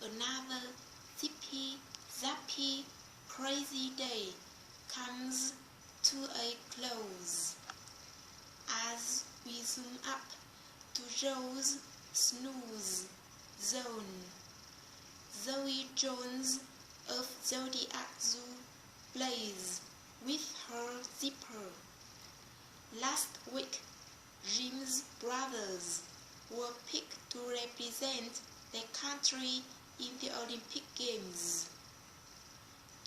another zippy, crazy day comes to a close. As we zoom up to Joe's snooze zone, Zoe Jones of Zodiac Zoo plays with her zipper. Last week, Jim's brothers were picked to represent their country in the Olympic Games.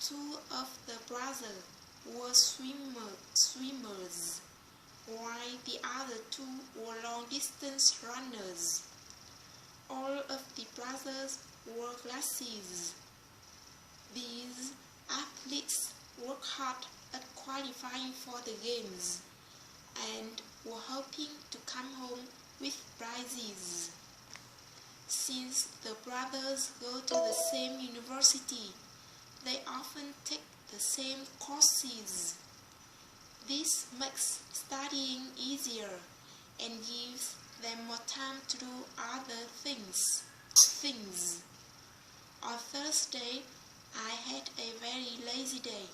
Two of the brothers were swimmers, while the other two were long-distance runners. All of the brothers wore glasses. These athletes worked hard at qualifying for the Games and were hoping to come home with prizes. Since the brothers go to the same university, they often take the same courses. This makes studying easier and gives them more time to do other things. On Thursday, I had a very lazy day.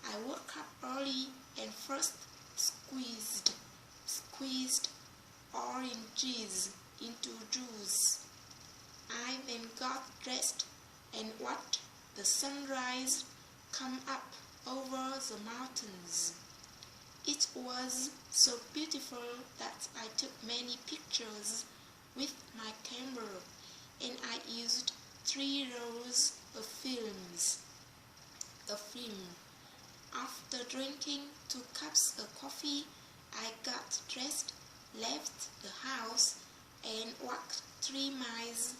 I woke up early and first squeezed oranges into juice. I then got dressed and watched the sunrise come up over the mountains. It was so beautiful that I took many pictures with my camera, and I used 3 rolls of film. After drinking 2 cups of coffee, I got dressed, left the house, and walked 3 miles